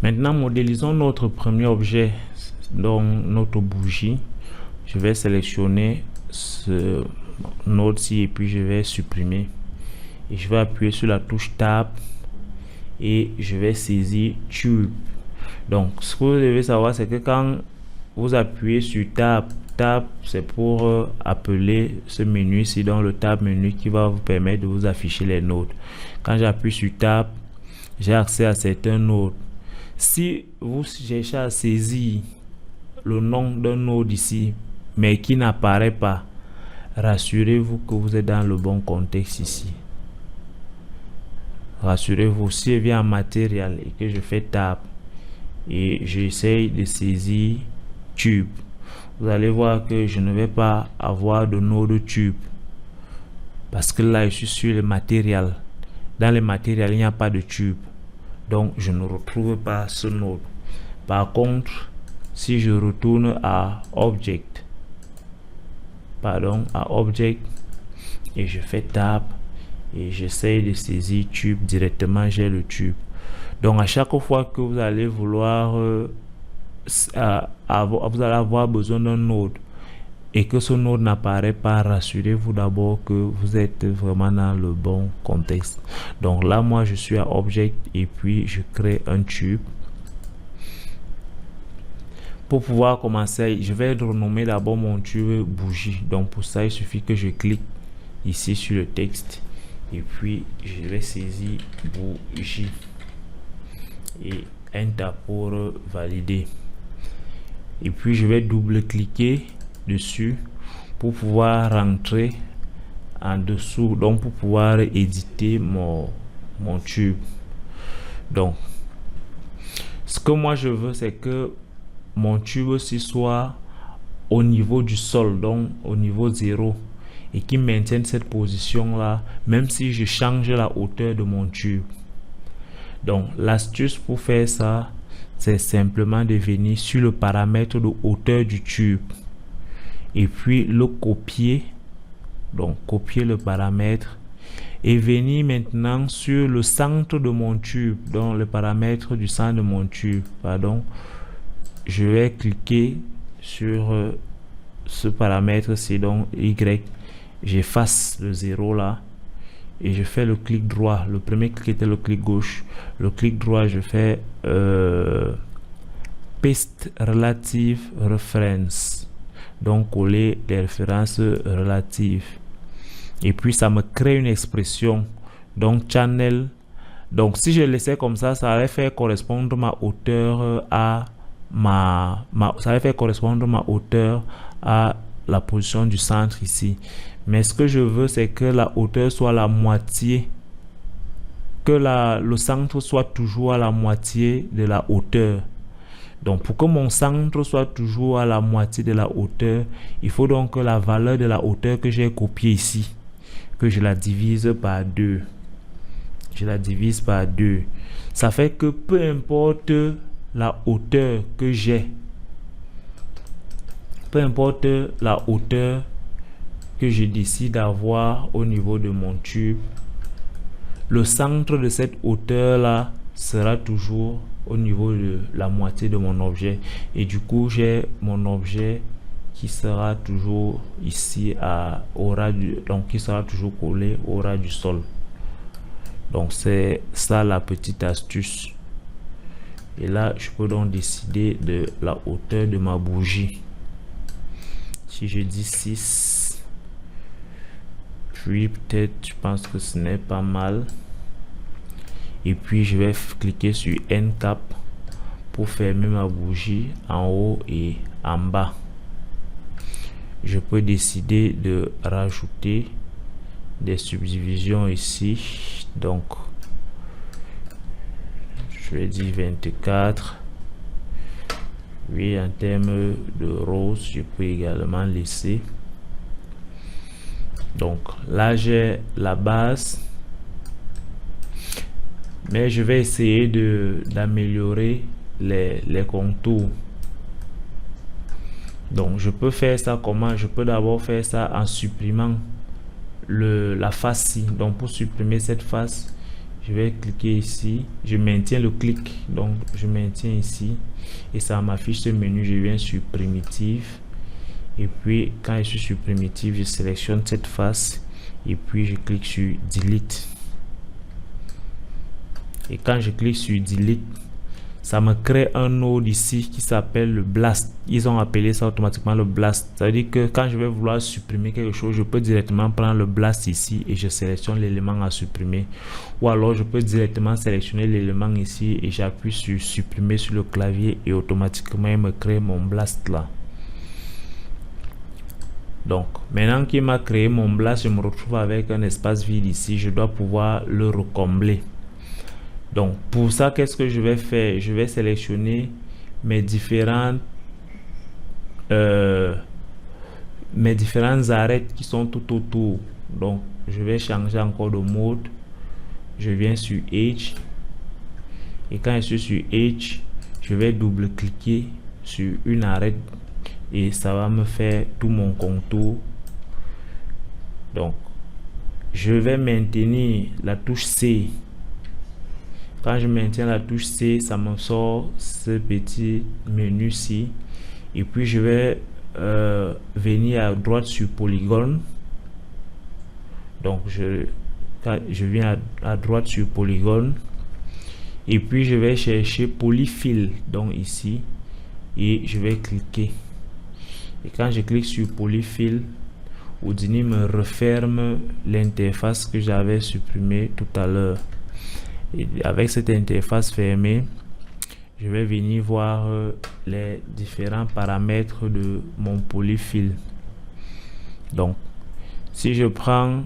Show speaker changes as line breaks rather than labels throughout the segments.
Maintenant, modélisons notre premier objet, donc notre bougie. Je vais sélectionner ce node-ci et puis je vais supprimer. Et je vais appuyer sur la touche Tab et je vais saisir Tube. Donc, ce que vous devez savoir, c'est que quand vous appuyez sur Tab, c'est pour appeler ce menu ici, dans le Tab menu qui va vous permettre de vous afficher les nodes. Quand j'appuie sur Tab, j'ai accès à certains nodes. Si vous cherchez à saisir le nom d'un node ici, mais qui n'apparaît pas, rassurez-vous que vous êtes dans le bon contexte ici. Rassurez-vous, si je viens en matériel et que je fais Tab et j'essaye de saisir Tube, vous allez voir que je ne vais pas avoir de node Tube parce que là je suis sur le matériel. Dans le matériel il n'y a pas de Tube, donc je ne retrouve pas ce node. Par contre, si je retourne à Object, et je fais Tab et j'essaye de saisir Tube, directement j'ai le Tube. Donc à chaque fois que vous allez vouloir vous allez avoir besoin d'un node et que ce node n'apparaît pas, rassurez-vous d'abord que vous êtes vraiment dans le bon contexte. Donc là moi je suis à Object et puis je crée un Tube. Pour pouvoir commencer, je vais renommer d'abord mon tube bougie. Donc pour ça il suffit que je clique ici sur le texte et puis je vais saisir bougie et Enter pour valider. Et puis je vais double-cliquer dessus pour pouvoir rentrer en dessous, donc pour pouvoir éditer mon tube. Donc ce que moi je veux, c'est que mon tube aussi soit au niveau du sol, donc au niveau 0, et qui maintienne cette position là même si je change la hauteur de mon tube. Donc l'astuce pour faire ça, c'est simplement de venir sur le paramètre de hauteur du tube et puis le copier, donc copier le paramètre et venir maintenant sur le centre de mon tube, donc le paramètre du centre de mon tube, pardon. Je vais cliquer sur ce paramètre, c'est donc Y, j'efface le 0 là et je fais le clic droit. Le premier clic était le clic gauche, le clic droit je fais Paste Relative Reference, donc coller les références relatives et puis ça me crée une expression, donc channel. Donc si je laissais comme ça, ça allait faire correspondre ma hauteur à ça va faire correspondre ma hauteur à la position du centre ici. Mais ce que je veux, c'est que la hauteur soit la moitié, que le centre soit toujours à la moitié de la hauteur. Donc pour que mon centre soit toujours à la moitié de la hauteur, il faut donc que la valeur de la hauteur que j'ai copiée ici, que je la divise par 2. Je la divise par 2. Ça fait que peu importe la hauteur que j'ai, peu importe la hauteur que je décide d'avoir au niveau de mon tube, le centre de cette hauteur là sera toujours au niveau de la moitié de mon objet et du coup j'ai mon objet qui sera toujours ici au ras du, donc qui sera toujours collé au ras du sol. Donc c'est ça la petite astuce. Et là je peux donc décider de la hauteur de ma bougie. Si je dis 6, puis peut-être je pense que ce n'est pas mal, et puis je vais cliquer sur End Cap pour fermer ma bougie en haut et en bas. Je peux décider de rajouter des subdivisions ici, donc je vais dire 24. Oui, en termes de rose, je peux également laisser. Donc là j'ai la base, mais je vais essayer d'améliorer les contours. Donc je peux faire ça comment? Je peux d'abord faire ça en supprimant la face-ci. Donc pour supprimer cette face, Je vais cliquer ici, je maintiens le clic, donc je maintiens ici et ça m'affiche ce menu. Je viens sur Primitive et puis quand je suis sur Primitive, je sélectionne cette face et puis je clique sur Delete. Et quand je clique sur Delete, ça me crée un node ici qui s'appelle le Blast. Ils ont appelé ça automatiquement le Blast. Ça veut dire que quand je vais vouloir supprimer quelque chose, je peux directement prendre le Blast ici et je sélectionne l'élément à supprimer. Ou alors je peux directement sélectionner l'élément ici et j'appuie sur supprimer sur le clavier et automatiquement il me crée mon Blast là. Donc maintenant qu'il m'a créé mon Blast, je me retrouve avec un espace vide ici. Je dois pouvoir le recombler. Donc pour ça, qu'est-ce que je vais faire? Je vais sélectionner mes différentes arêtes qui sont tout autour. Donc je vais changer encore de mode. Je viens sur Edge et quand je suis sur Edge, je vais double-cliquer sur une arête et ça va me faire tout mon contour. Donc je vais maintenir la touche C. Quand je maintiens la touche C, ça me sort ce petit menu-ci. Et puis, je vais venir à droite sur Polygone. Donc, je viens à droite sur Polygone. Et puis, je vais chercher Polyfill. Donc, ici. Et je vais cliquer. Et quand je clique sur Polyfill, Houdini me referme l'interface que j'avais supprimée tout à l'heure. Et avec cette interface fermée, je vais venir voir les différents paramètres de mon polyfill. Donc, si je prends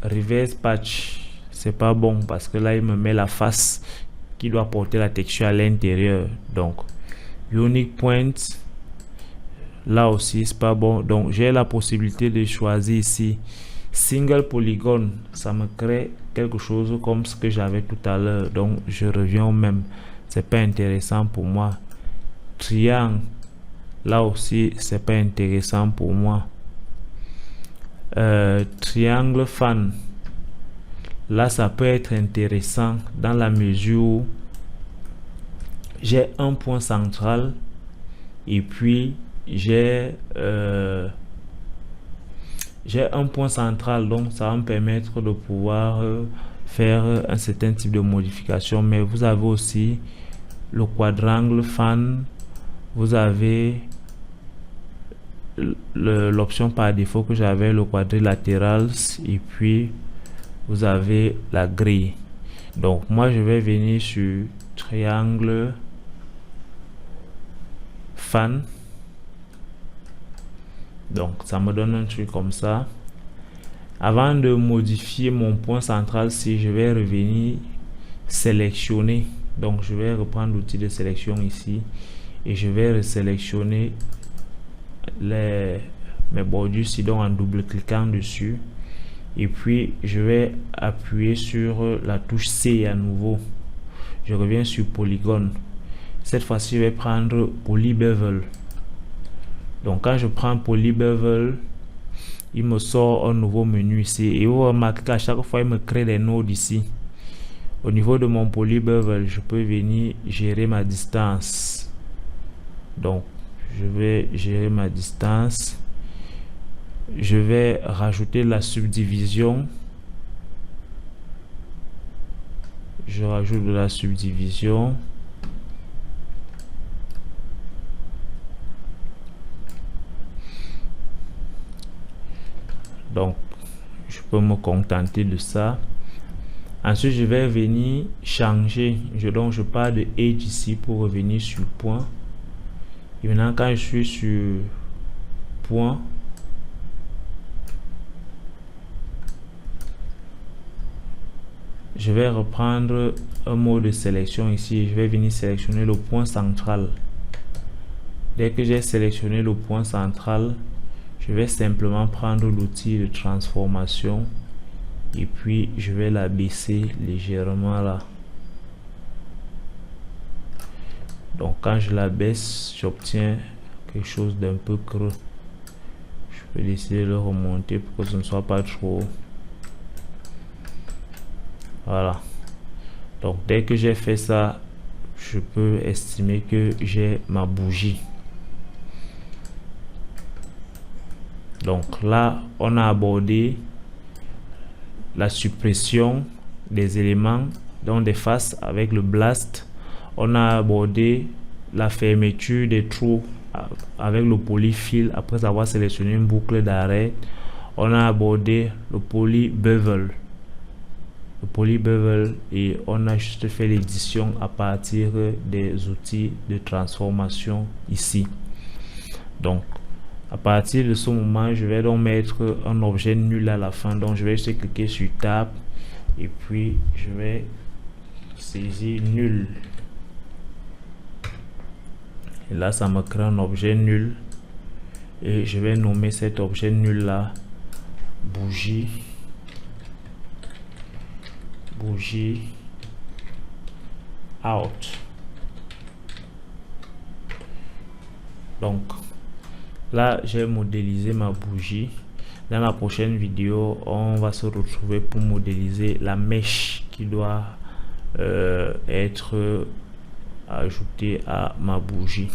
Reverse Patch, c'est pas bon parce que là, il me met la face qui doit porter la texture à l'intérieur. Donc, Unique Point, là aussi, c'est pas bon. Donc, j'ai la possibilité de choisir ici Single Polygone, ça me crée quelque chose comme ce que j'avais tout à l'heure. Donc je reviens au même, c'est pas intéressant pour moi. Triangle, là aussi c'est pas intéressant pour moi. Triangle fan, là ça peut être intéressant dans la mesure où j'ai un point central et puis j'ai un point central, donc ça va me permettre de pouvoir faire un certain type de modification. Mais vous avez aussi le quadrangle fan, vous avez l'option par défaut que j'avais, le quadrilatéral, et puis vous avez la grille. Donc moi je vais venir sur triangle fan. Donc ça me donne un truc comme ça. Avant de modifier mon point central, si je vais revenir sélectionner, donc je vais reprendre l'outil de sélection ici et je vais resélectionner mes bordures ici, donc en double cliquant dessus, et puis je vais appuyer sur la touche C à nouveau. Je reviens sur polygone. Cette fois-ci je vais prendre poly bevel. Donc quand je prends Poly Bevel, il me sort un nouveau menu ici et vous remarquez qu'à chaque fois il me crée des nodes ici. Au niveau de mon Poly Bevel, je peux venir gérer ma distance. Donc je vais gérer ma distance. Je vais rajouter la subdivision. Je rajoute de la subdivision. Donc je peux me contenter de ça. Ensuite je vais venir changer, donc je pars de Edge ici pour revenir sur point. Et maintenant quand je suis sur point, je vais reprendre un mode de sélection ici et je vais venir sélectionner le point central. Dès que j'ai sélectionné le point central, je vais simplement prendre l'outil de transformation et puis je vais la baisser légèrement là. Donc quand je la baisse, j'obtiens quelque chose d'un peu creux. Je peux décider de le remonter pour que ce ne soit pas trop. Voilà. Donc dès que j'ai fait ça, je peux estimer que j'ai ma bougie. Donc là, on a abordé la suppression des éléments, donc des faces avec le blast. On a abordé la fermeture des trous avec le polyfill après avoir sélectionné une boucle d'arrêt. On a abordé le poly bevel. Et on a juste fait l'édition à partir des outils de transformation ici. Donc à partir de ce moment, je vais donc mettre un objet nul à la fin. Donc je vais juste cliquer sur Tab et puis je vais saisir nul. Et là, ça me crée un objet nul. Et je vais nommer cet objet nul là bougie out. Donc là, j'ai modélisé ma bougie. Dans la prochaine vidéo, on va se retrouver pour modéliser la mèche qui doit être ajoutée à ma bougie.